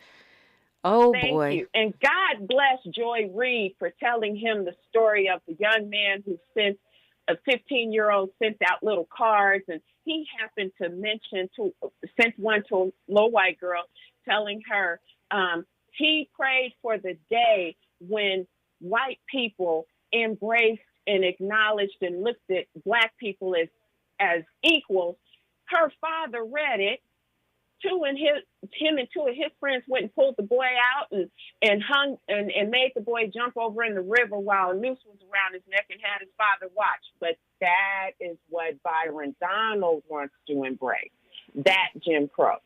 Oh, Thank boy. you. And God bless Joy Reid for telling him the story of the young man who sent a 15-year-old sent out little cards, and he happened to sent one to a little white girl telling her he prayed for the day when white people embraced and acknowledged and looked at black people as equals. Her father read it. Him and two of his friends went and pulled the boy out and hung and made the boy jump over in the river while a noose was around his neck and had his father watch. But that is what Byron Donald wants to embrace. That Jim Crow.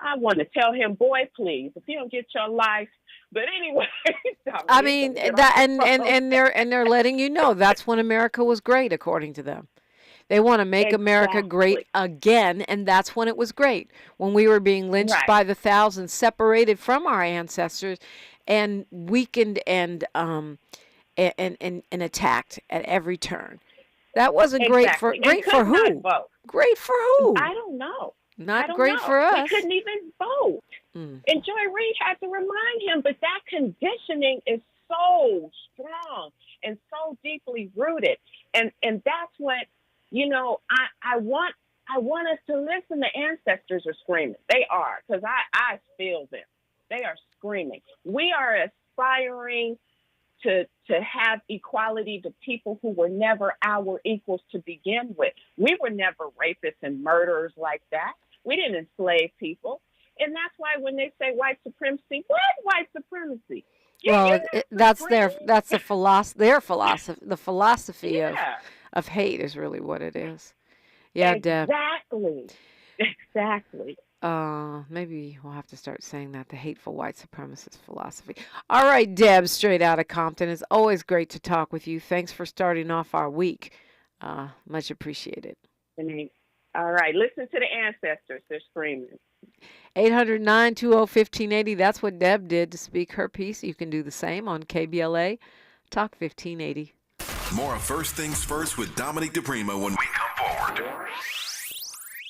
I want to tell him, boy, please, if you don't get your life. But anyway, I mean that, and they're letting you know that's when America was great, according to them. They want to make America great again, and that's when it was great. When we were being lynched by the thousands, separated from our ancestors, and weakened and attacked at every turn. That wasn't great for who? Great for who? I don't know. Not great for us. They couldn't even vote. And Joy Reid had to remind him, but that conditioning is so strong and so deeply rooted. And that's what, I want us to listen. The ancestors are screaming. They are, because I feel them. They are screaming. We are aspiring to have equality to people who were never our equals to begin with. We were never rapists and murderers like that. We didn't enslave people. And that's why when they say white supremacy, what white supremacy? Well, that's their philosophy. The philosophy of hate is really what it is. Yeah, Deb. Exactly. Maybe we'll have to start saying that, the hateful white supremacist philosophy. All right, Deb, straight out of Compton. It's always great to talk with you. Thanks for starting off our week. Much appreciated. All right, listen to the ancestors. They're screaming. 800-920-1580. That's what Deb did to speak her piece. You can do the same on KBLA Talk 1580. More of First Things First with Dominique DiPrima when we come forward.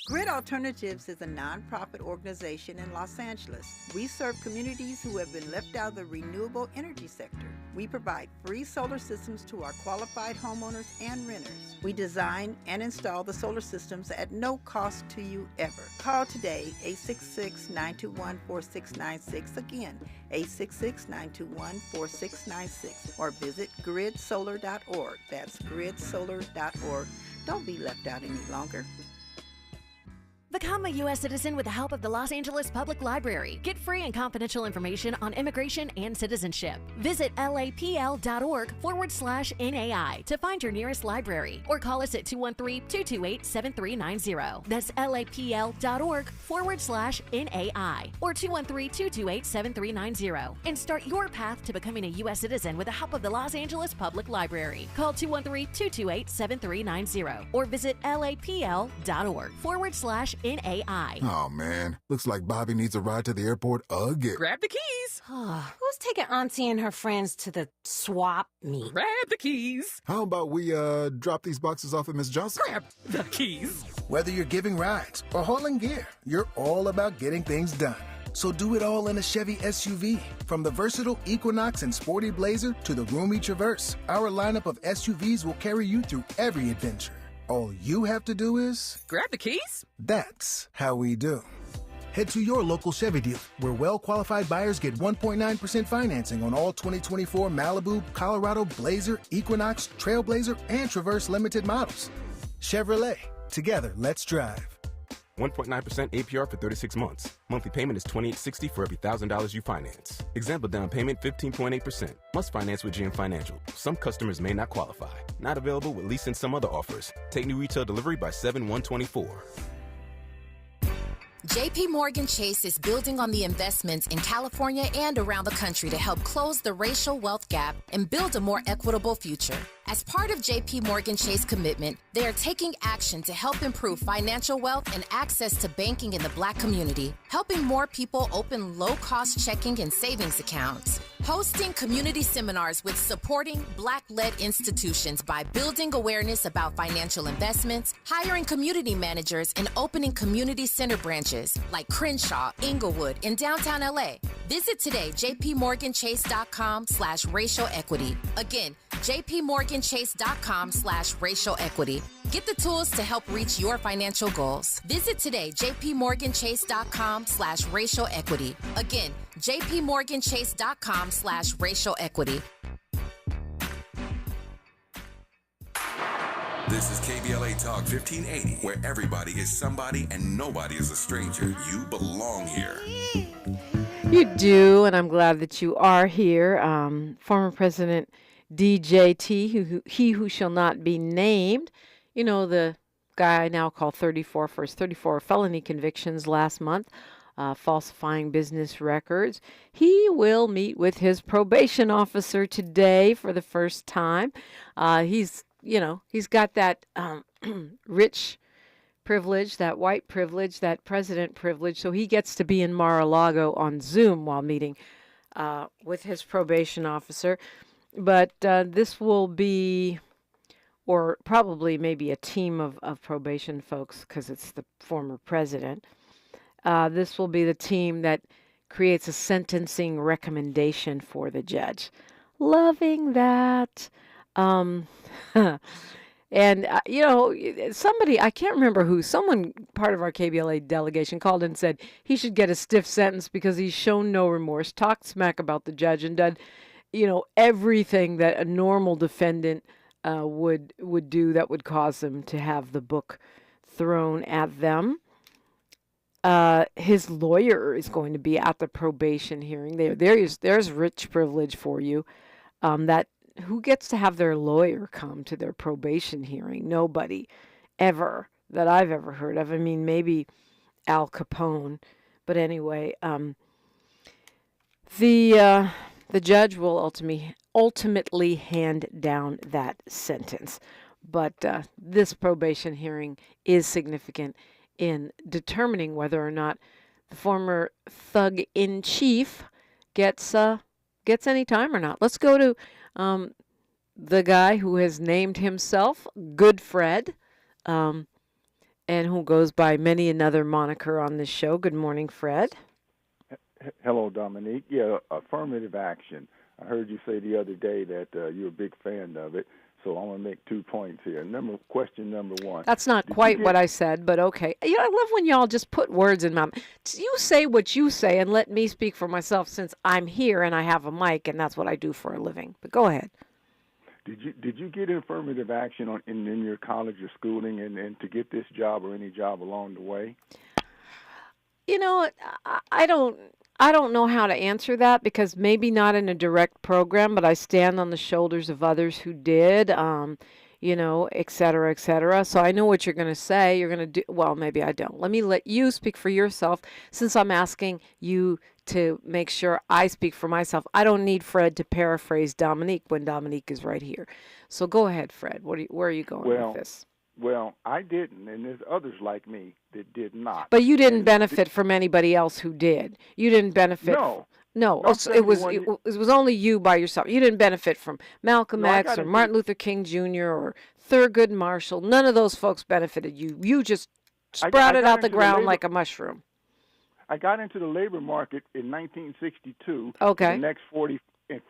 Grid Alternatives is a nonprofit organization in Los Angeles. We serve communities who have been left out of the renewable energy sector. We provide free solar systems to our qualified homeowners and renters. We design and install the solar systems at no cost to you ever. Call today, 866-921-4696. Again, 866-921-4696. Or visit gridsolar.org. That's gridsolar.org. Don't be left out any longer. Become a U.S. citizen with the help of the Los Angeles Public Library. Get free and confidential information on immigration and citizenship. Visit lapl.org/NAI to find your nearest library, or call us at 213-228-7390. That's lapl.org/NAI or 213-228-7390. And start your path to becoming a U.S. citizen with the help of the Los Angeles Public Library. Call 213-228-7390 or visit lapl.org/NAI. in AI. Oh, man. Looks like Bobby needs a ride to the airport again. Grab the keys. Who's taking Auntie and her friends to the swap meet? Grab the keys. How about we, drop these boxes off at Miss Johnson? Grab the keys. Whether you're giving rides or hauling gear, you're all about getting things done. So do it all in a Chevy SUV. From the versatile Equinox and sporty Blazer to the roomy Traverse, our lineup of SUVs will carry you through every adventure. All you have to do is... grab the keys. That's how we do. Head to your local Chevy dealer, where well-qualified buyers get 1.9% financing on all 2024 Malibu, Colorado, Blazer, Equinox, Trailblazer, and Traverse limited models. Chevrolet. Together, let's drive. 1.9% APR for 36 months. Monthly payment is $28.60 for every $1,000 you finance. Example down payment 15.8%. Must finance with GM Financial. Some customers may not qualify. Not available with lease and some other offers. Take new retail delivery by 7/1/24. JP Morgan Chase is building on the investments in California and around the country to help close the racial wealth gap and build a more equitable future. As part of JP Morgan Chase commitment, they are taking action to help improve financial wealth and access to banking in the Black community, helping more people open low-cost checking and savings accounts, hosting community seminars with supporting Black-led institutions by building awareness about financial investments, hiring community managers, and opening community center branches like Crenshaw, Inglewood, and downtown LA. Visit today, jpmorganchase.com/racial equity. Again, jpmorganchase.com/racial equity. Get the tools to help reach your financial goals. Visit today, jpmorganchase.com/racial equity. Again, jpmorganchase.com/racial equity. This is KBLA Talk 1580, where everybody is somebody and nobody is a stranger. You belong here. You do, and I'm glad that you are here. Former President DJT, he who shall not be named, you know, the guy I now call 34 for his 34 felony convictions last month, falsifying business records. He will meet with his probation officer today for the first time. He's got that rich privilege, that white privilege, that president privilege, so he gets to be in Mar-a-Lago on Zoom while meeting with his probation officer. But this will be, or probably maybe a team of probation folks, because it's the former president. This will be the team that creates a sentencing recommendation for the judge. Loving that. And, somebody, I can't remember who, someone part of our KBLA delegation called and said he should get a stiff sentence because he's shown no remorse, talked smack about the judge, and done, everything that a normal defendant would do that would cause them to have the book thrown at them. His lawyer is going to be at the probation hearing. There's rich privilege for you. Who gets to have their lawyer come to their probation hearing? Nobody ever that I've ever heard of. I mean, maybe Al Capone. But anyway, the judge will ultimately hand down that sentence. But this probation hearing is significant in determining whether or not the former thug-in-chief gets any time or not. Let's go to the guy who has named himself Good Fred, and who goes by many another moniker on this show. Good morning, Fred. Hello, Dominique. Yeah, affirmative action. I heard you say the other day that you're a big fan of it, so I want to make 2 points here. Question number one. That's not quite what I said, but okay. I love when y'all just put words in my mouth. You say what you say and let me speak for myself, since I'm here and I have a mic, and that's what I do for a living. But go ahead. Did you get affirmative action in your college or schooling and to get this job or any job along the way? I don't know how to answer that, because maybe not in a direct program, but I stand on the shoulders of others who did, et cetera, et cetera. So I know what you're going to say. You're going to do, well, maybe I don't. Let me let you speak for yourself, since I'm asking you to make sure I speak for myself. I don't need Fred to paraphrase Dominique when Dominique is right here. So go ahead, Fred. Where are you going with this? Well, I didn't, and there's others like me that did not. But you didn't benefit from anybody else who did. You didn't benefit. No. No, No, it was only you by yourself. You didn't benefit from Malcolm X or Martin Luther King Jr. or Thurgood Marshall. None of those folks benefited you. You just sprouted out the ground like a mushroom. I got into the labor market in 1962. Okay.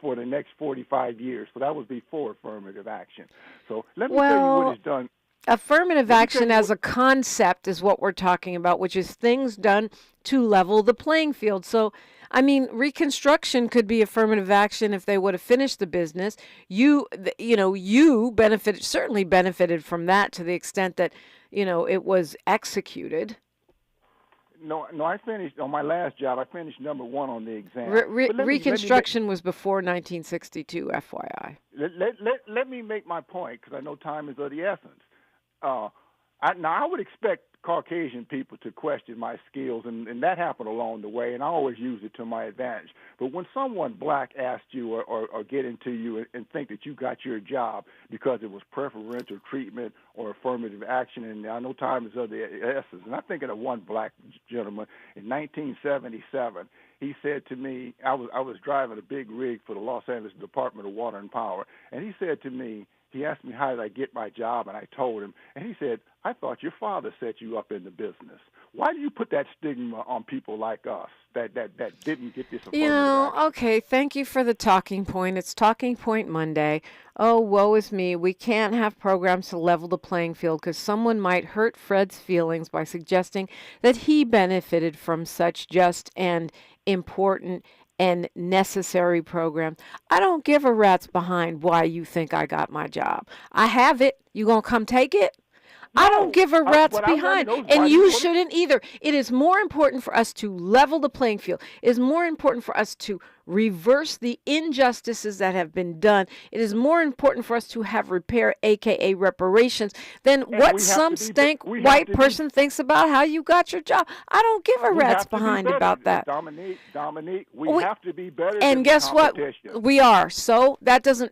For the next 45 years. So that was before affirmative action. So let me tell you what it's done. Affirmative action as a concept is what we're talking about, which is things done to level the playing field. So, I mean, Reconstruction could be affirmative action if they would have finished the business. You certainly benefited from that to the extent that, it was executed. No, I finished on my last job. I finished number 1 on the exam. Reconstruction was before 1962, FYI. Let me make my point because I know time is of the essence. I would expect Caucasian people to question my skills, and that happened along the way, and I always use it to my advantage. But when someone black asks you or get into you and think that you got your job because it was preferential treatment or affirmative action, and I know time is of the essence, and I'm thinking of one black gentleman in 1977. He said to me, I was driving a big rig for the Los Angeles Department of Water and Power, and he said to me, he asked me how did I get my job, and I told him, and he said, I thought your father set you up in the business. Why do you put that stigma on people like us that didn't get this affirmative action? Okay, thank you for the talking point. It's Talking Point Monday. Oh, woe is me. We can't have programs to level the playing field because someone might hurt Fred's feelings by suggesting that he benefited from such just and important and necessary program. I don't give a rat's behind why you think I got my job. I have it. You gonna come take it? No, I don't give a rat's behind, and you shouldn't either. It is more important for us to level the playing field. It is more important for us to reverse the injustices that have been done. It is more important for us to have repair, aka reparations, than what some stank white person thinks about how you got your job. I don't give a rat's behind about that. Dominique, we have to be better. And guess what? We are. So that's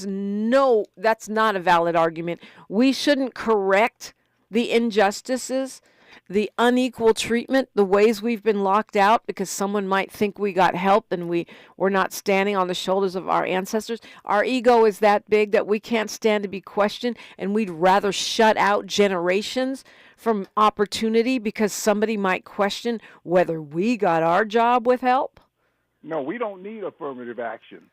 not a valid argument. We shouldn't correct the injustices, the unequal treatment, the ways we've been locked out because someone might think we got help and we're not standing on the shoulders of our ancestors. Our ego is that big that we can't stand to be questioned, and we'd rather shut out generations from opportunity because somebody might question whether we got our job with help. No, we don't need affirmative action.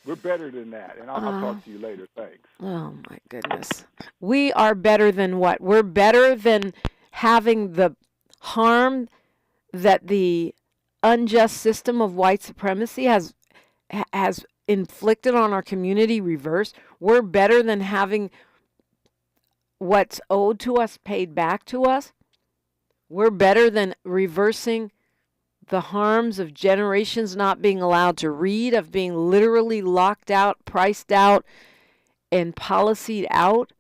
We're better than that, and I'll talk to you later. Thanks. Oh, my goodness. We are better than what? We're better than having the harm that the unjust system of white supremacy has inflicted on our community reversed. We're better than having what's owed to us paid back to us. We're better than reversing the harms of generations not being allowed to read, of being literally locked out, priced out, and policied out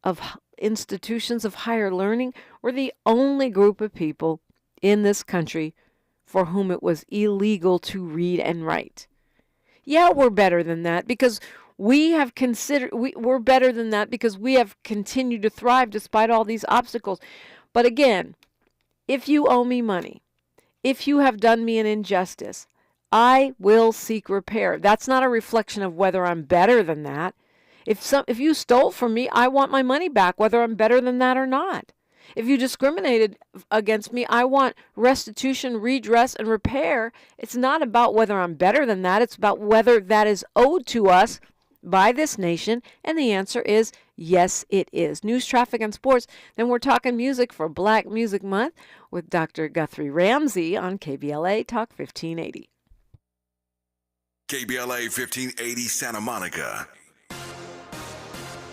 of institutions of higher learning. We're the only group of people in this country for whom it was illegal to read and write. Yeah, we're better than that because we're better than that because we have continued to thrive despite all these obstacles. But again, if you owe me money, if you have done me an injustice, I will seek repair. That's not a reflection of whether I'm better than that. If you stole from me, I want my money back, whether I'm better than that or not. If you discriminated against me, I want restitution, redress, and repair. It's not about whether I'm better than that. It's about whether that is owed to us by this nation. And the answer is yes, it is. News, traffic, and sports. Then we're talking music for Black Music Month with Dr. Guthrie Ramsey on KBLA Talk 1580. KBLA 1580 Santa Monica.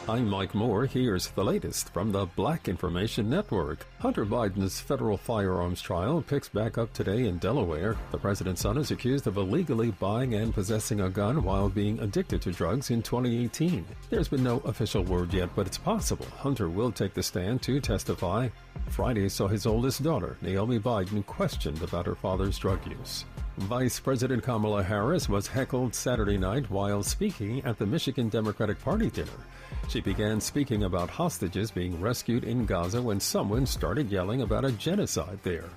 I'm Mike Moore. Here's the latest from the Black Information Network. Hunter Biden's federal firearms trial picks back up today in Delaware. The president's son is accused of illegally buying and possessing a gun while being addicted to drugs in 2018. There's been no official word yet, but it's possible Hunter will take the stand to testify. Friday saw his oldest daughter, Naomi Biden, questioned about her father's drug use. Vice President Kamala Harris was heckled Saturday night while speaking at the Michigan Democratic Party dinner. She began speaking about hostages being rescued in Gaza when someone started yelling about a genocide there.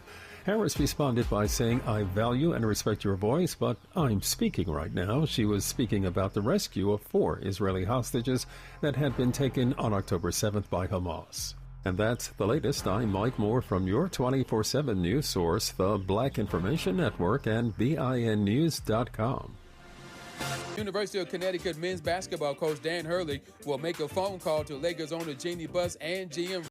Harris responded by saying, "I value and respect your voice, but I'm speaking right now." She was speaking about the rescue of 4 Israeli hostages that had been taken on October 7th by Hamas. And that's the latest. I'm Mike Moore from your 24/7 news source, the Black Information Network, and BINnews.com. University of Connecticut men's basketball coach Dan Hurley will make a phone call to Lakers owner Jeannie Buss and GM